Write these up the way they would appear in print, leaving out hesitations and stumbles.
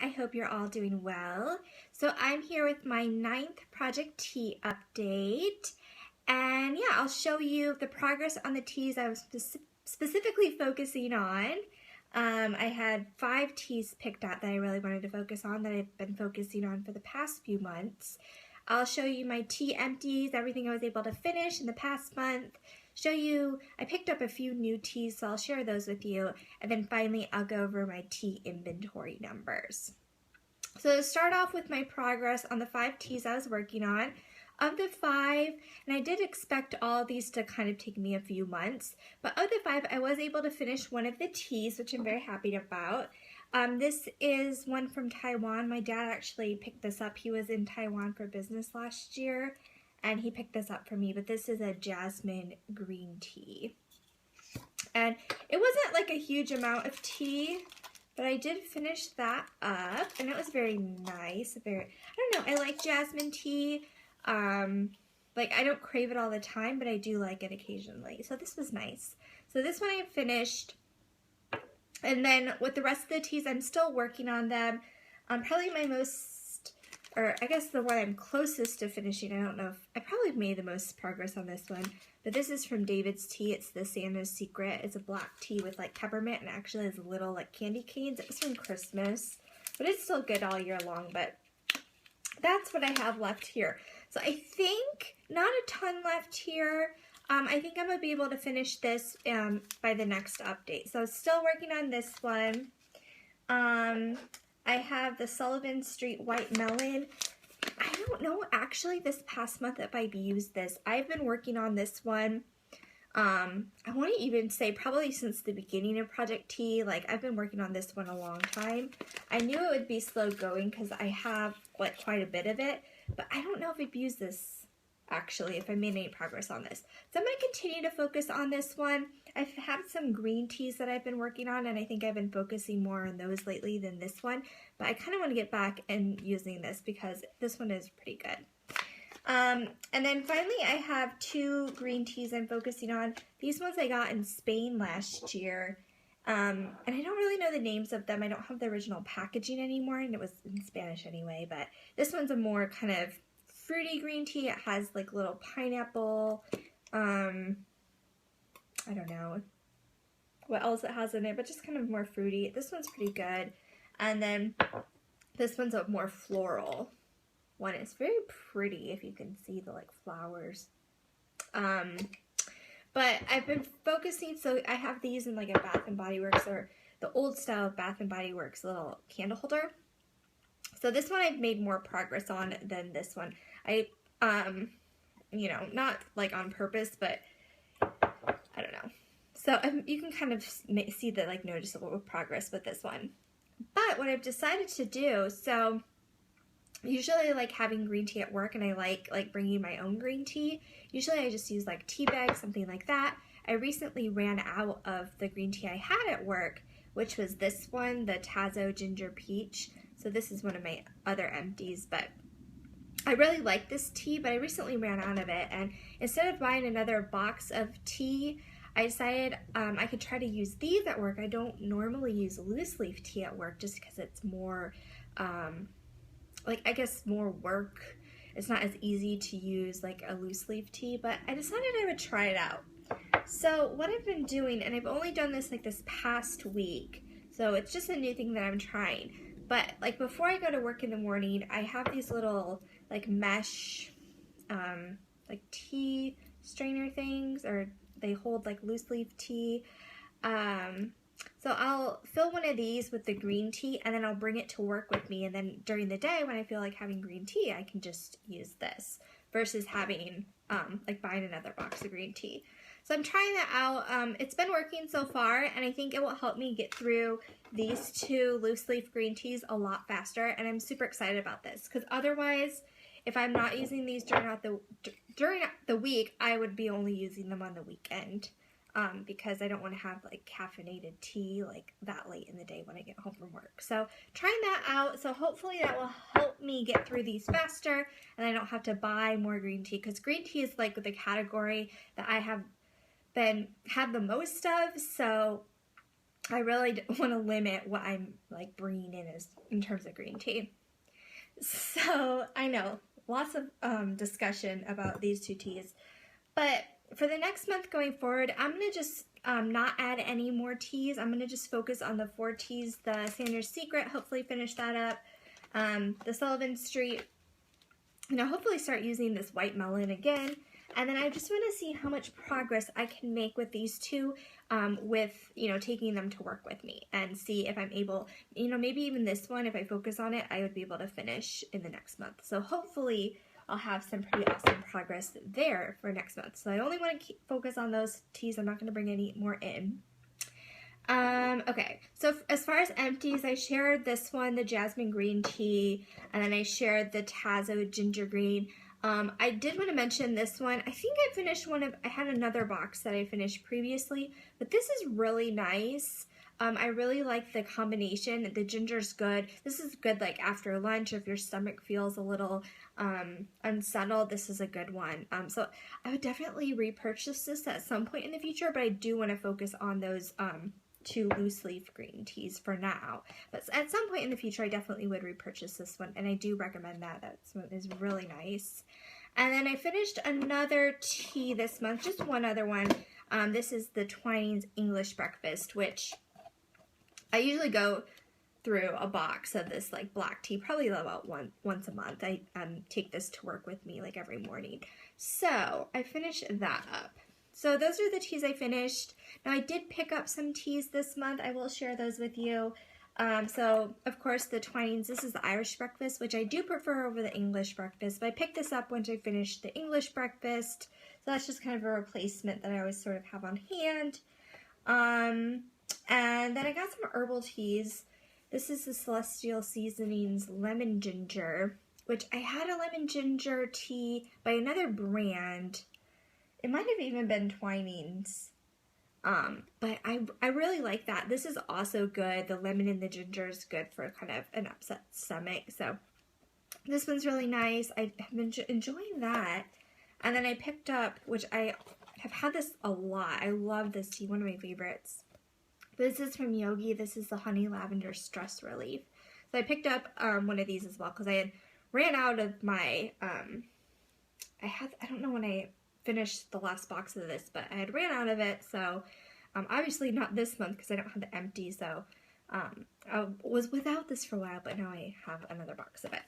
I hope you're all doing well. So I'm here with my 9th Project Tea update. And yeah, I'll show you the progress on the teas I was specifically focusing on. I had 5 teas picked out that I really wanted to focus on that I've been focusing on for the past few months. I'll show you my tea empties, everything I was able to finish in the past month. Show you, I picked up a few new teas, so I'll share those with you. And then finally, I'll go over my tea inventory numbers. So to start off with my progress on the 5 teas I was working on, of the 5, and I did expect all of these to kind of take me a few months, but of the 5, I was able to finish one of the teas, which I'm very happy about. This is one from Taiwan. My dad actually picked this up. He was in Taiwan for business last year, and he picked this up for me, but this is a jasmine green tea. And it wasn't like a huge amount of tea, but I did finish that up, and it was very nice. I don't know, I like jasmine tea. Like, I don't crave it all the time, but I do like it occasionally. So this was nice. So this one I finished. And then with the rest of the teas, I'm still working on them. Probably my most, or I guess the one I'm closest to finishing, I don't know if, I probably made the most progress on this one. But this is from David's Tea. It's the Santa's Secret. It's a black tea with like peppermint and actually has little like candy canes. It was from Christmas. But it's still good all year long. But that's what I have left here. So I think not a ton left here. I think I'm going to be able to finish this by the next update. So still working on this one. I have the Sullivan Street White Melon. I don't know actually this past month if I've used this. I've been working on this one. I want to even say probably since the beginning of Project Tea. Like, I've been working on this one a long time. I knew it would be slow going because I have like quite a bit of it, but I don't know if I've used this actually, if I made any progress on this. So I'm going to continue to focus on this one. I've had some green teas that I've been working on, and I think I've been focusing more on those lately than this one, but I kind of want to get back and using this because this one is pretty good. And then finally I have 2 green teas I'm focusing on. These ones I got in Spain last year, and I don't really know the names of them. I don't have the original packaging anymore, and it was in Spanish anyway, but this one's a more kind of fruity green tea. It has like little pineapple, I don't know what else it has in it, but just kind of more fruity. This one's pretty good. And then this one's a more floral one. It's very pretty if you can see the like flowers. But I've been focusing, so I have these in like a Bath and Body Works, or the old style of Bath and Body Works little candle holder. So this one I've made more progress on than this one. I, you know, not like on purpose, but I don't know. So you can kind of see the like noticeable progress with this one. But what I've decided to do, so usually I like having green tea at work, and I like bringing my own green tea. Usually I just use like tea bags, something like that. I recently ran out of the green tea I had at work, which was this one, the Tazo Ginger Peach. So this is one of my other empties, but I really like this tea, but I recently ran out of it, and instead of buying another box of tea, I decided I could try to use these at work. I don't normally use loose leaf tea at work just because it's more, like, I guess more work. It's not as easy to use like a loose leaf tea, but I decided I would try it out. So what I've been doing, and I've only done this like this past week, so it's just a new thing that I'm trying. But like before I go to work in the morning, I have these little like mesh like tea strainer things, or they hold like loose leaf tea. So I'll fill one of these with the green tea, and then I'll bring it to work with me, and then during the day when I feel like having green tea, I can just use this versus having like buying another box of green tea. So I'm trying that out. It's been working so far, and I think it will help me get through these 2 loose leaf green teas a lot faster, and I'm super excited about this because otherwise, if I'm not using these during the week, I would be only using them on the weekend because I don't want to have like caffeinated tea like that late in the day when I get home from work. So trying that out, so hopefully that will help me get through these faster, and I don't have to buy more green tea, because green tea is like the category that I have had the most of, so I really want to limit what I'm like bringing in terms of green tea. So I know lots of discussion about these two teas, but for the next month going forward, I'm gonna just not add any more teas. I'm gonna just focus on the 4 teas, the Sanders Secret, hopefully finish that up, the Sullivan Street, hopefully start using this white melon again. And then I just want to see how much progress I can make with these two, with, taking them to work with me and see if I'm able, maybe even this one, if I focus on it, I would be able to finish in the next month. So hopefully I'll have some pretty awesome progress there for next month. So I only want to focus on those teas. I'm not going to bring any more in. Okay, so as far as empties, I shared this one, the jasmine green tea, and then I shared the Tazo ginger green. I did want to mention this one. I think I finished I had another box that I finished previously, but this is really nice. I really like the combination. The ginger's good. This is good like after lunch, or if your stomach feels a little unsettled, this is a good one. So I would definitely repurchase this at some point in the future, but I do want to focus on those 2 loose leaf green teas for now. But at some point in the future, I definitely would repurchase this one, and I do recommend that. That one is really nice. And then I finished another tea this month, just one other one. This is the Twinings English Breakfast, which I usually go through a box of this like black tea, probably about once a month. I take this to work with me like every morning. So I finished that up. So those are the teas I finished. Now I did pick up some teas this month. I will share those with you. So of course the Twinings, this is the Irish breakfast, which I do prefer over the English breakfast, but I picked this up once I finished the English breakfast. So that's just kind of a replacement that I always sort of have on hand. And then I got some herbal teas. This is the Celestial Seasonings Lemon Ginger, which I had a lemon ginger tea by another brand. It might have even been Twinings. But I really like that. This is also good. The lemon and the ginger is good for kind of an upset stomach. So this one's really nice. I have been enjoying that. And then I picked up, which I have had this a lot. I love this tea, one of my favorites. This is from Yogi. This is the Honey Lavender Stress Relief. So I picked up one of these as well because I had ran out of my, I don't know when I finished the last box of this, but I had ran out of it, so obviously not this month because I don't have the empty, so I was without this for a while, but now I have another box of it.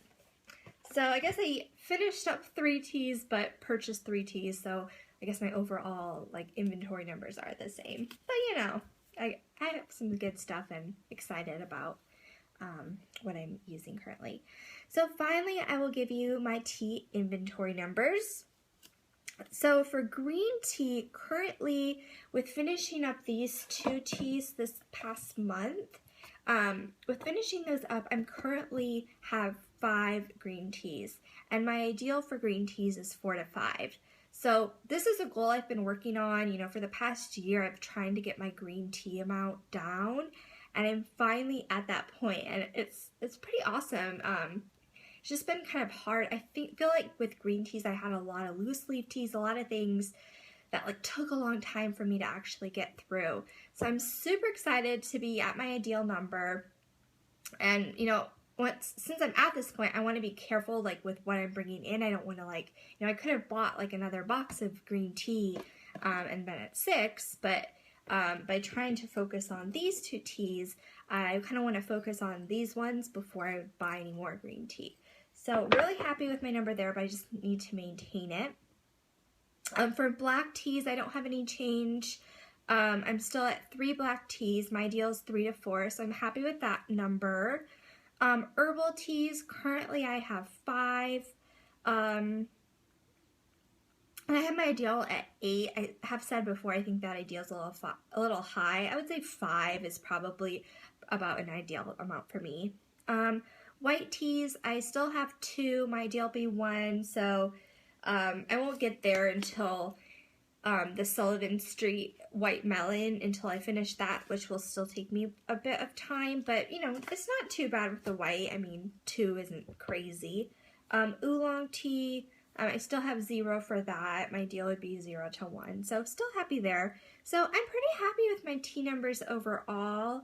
So I guess I finished up 3 teas, but purchased 3 teas, so I guess my overall like inventory numbers are the same. But I have some good stuff and excited about what I'm using currently. So finally, I will give you my tea inventory numbers. So for green tea, currently with finishing up these 2 teas this past month, with finishing those up, I'm currently have 5 green teas, and my ideal for green teas is 4 to 5. So this is a goal I've been working on, for the past year. I've trying to get my green tea amount down, and I'm finally at that point, and it's pretty awesome. It's just been kind of hard. I feel like with green teas, I had a lot of loose leaf teas, a lot of things that like took a long time for me to actually get through. So I'm super excited to be at my ideal number. And since I'm at this point, I want to be careful like with what I'm bringing in. I don't want to like, I could have bought like another box of green tea and been at 6, but by trying to focus on these 2 teas, I kind of want to focus on these ones before I buy any more green tea. So really happy with my number there, but I just need to maintain it. For black teas, I don't have any change. I'm still at 3 black teas. My ideal is 3 to 4, so I'm happy with that number. Herbal teas, currently I have 5. And I have my ideal at 8. I have said before, I think that ideal is a little high. I would say 5 is probably about an ideal amount for me. White teas, I still have 2. My ideal will be 1, so I won't get there until the Sullivan Street white melon until I finish that, which will still take me a bit of time, but it's not too bad with the white. I mean, 2 isn't crazy. Oolong tea, I still have 0 for that. My deal would be 0 to 1. So still happy there. So I'm pretty happy with my tea numbers overall.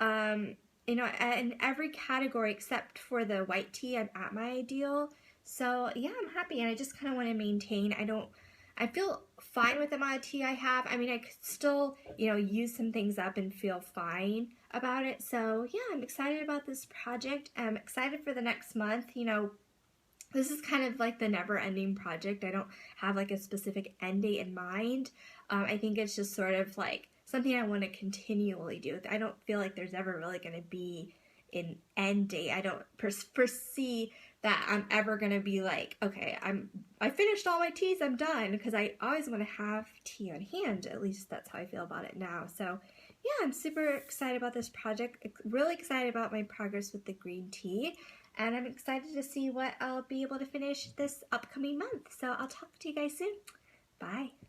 You know, in every category except for the white tea, I'm at my ideal. So yeah, I'm happy, and I just kind of want to maintain. I feel fine with the amount of tea I have. I mean, I could still, you know, use some things up and feel fine about it. So yeah, I'm excited about this project. I'm excited for the next month. You know, this is kind of like the never-ending project. I don't have like a specific end date in mind. I think it's just sort of like something I want to continually do. I don't feel like there's ever really going to be an end date. I don't foresee that I'm ever going to be like, okay, I finished all my teas, I'm done, because I always want to have tea on hand. At least that's how I feel about it now. So yeah, I'm super excited about this project. Really excited about my progress with the green tea. And I'm excited to see what I'll be able to finish this upcoming month. So I'll talk to you guys soon. Bye.